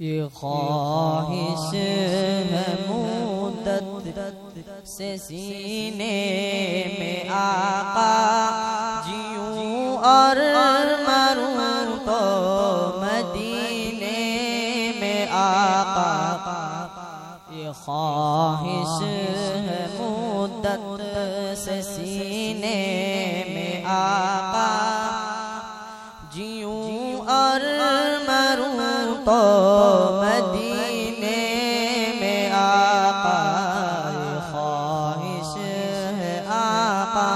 ये ख्वाहिश है मुद्दत से सीने में आका, जीऊं और मरूं तो मदीने में आका। ये ख्वाहिश है मुद्दत से सीने में आका, जीऊं और मरूं तो मदीने में आका। ये ख्वाहिश है आका,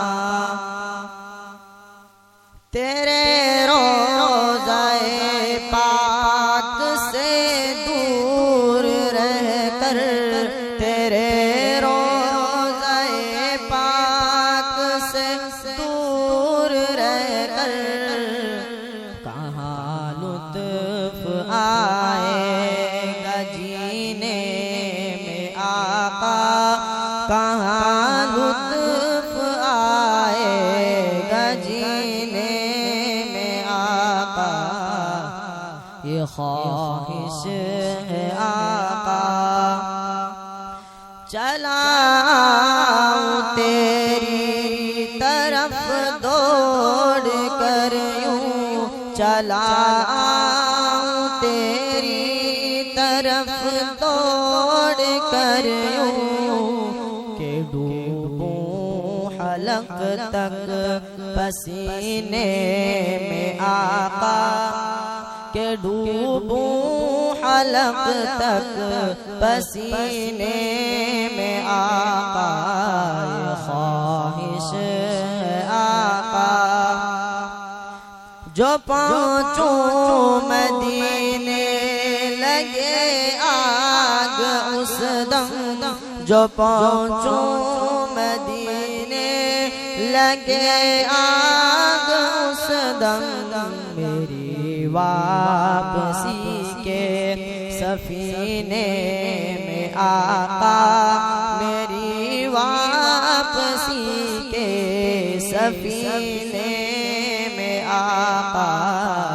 तेरे रोज़ाए पाक से दूर रहकर, तेरे रोज़ाए पाक से दूर रहकर कहाँ लुत्फ़ आएगा जीने में आका, कहाँ लुत्फ़ आएगा जीने में आका। ये ख्वाहिश है आका, चला तेरी तरफ दौड़ कर यूं, चला तेरी तरफ दौड़ कर यूं, के डूबूं हलक तक पसीने में आका, के डूबूं हलक तक पसीने में आका। ये ख्वाहिश है आका, जो पहुँचूं मदीने लगे आग उस दम, जो पहुँचूं मदीने लगे आग उस दम, मेरी वापसी के सफीने में आका, मेरी वापसी के सफीने में आका।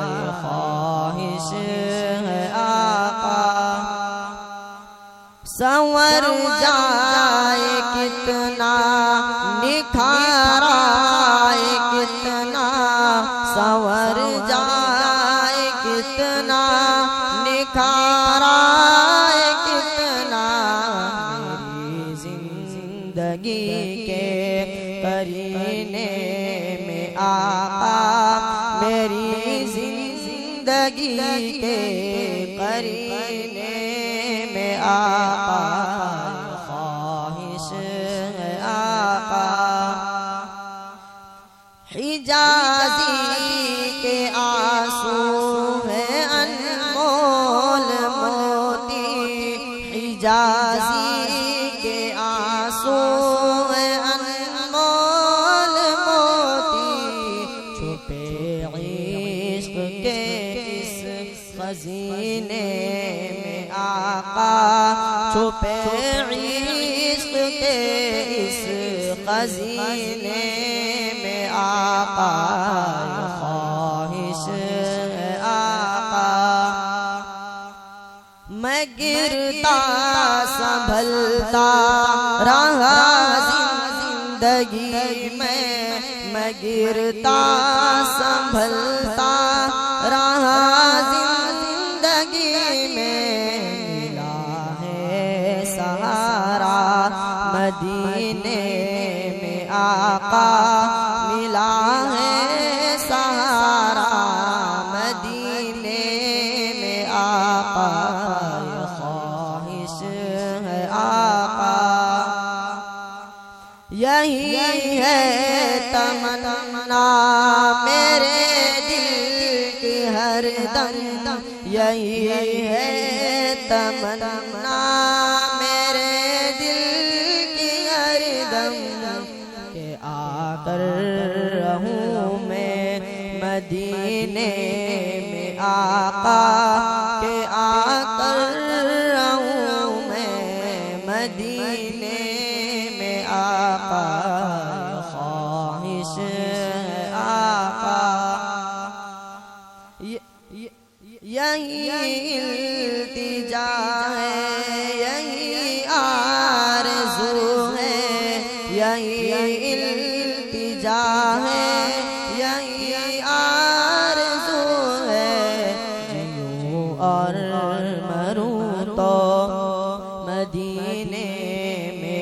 ये ख्वाहिश है आका, संवर जाए कितना निखार आए कितना, संवर जाए कितना निखार आए कितना, मेरी जिंदगी के करीने में आका, मेरी जिंदगी के करीने में आका। ख्वाहिश है आका, हिजाज़ी के आंसू है अनमोल मोती, हिजाज़ी के आंसू है अनमोल मोती, छुपे इश्क के इस खज़ीने में आका, छुपे इश्क के इस खज़ीने में आका। ख्वाहिश है आका, मैं गिरता संभलता रहा जिंदगी में, मैं गिरता संभलता रहा जिंदगी में, मिला है सहारा मदीने में आका, मिला है सहारा मदीने में आका। ये ख्वाहिश है आका, यही है तमन्ना मेरे दिल की हरदम, यही है तमन्ना मेरे दिल की हरदम, के आकर रहूं मैं मदीने में आका, के आकर रहूं मैं मदीने में आका। ख्वाहिश है आका, यही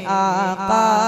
आका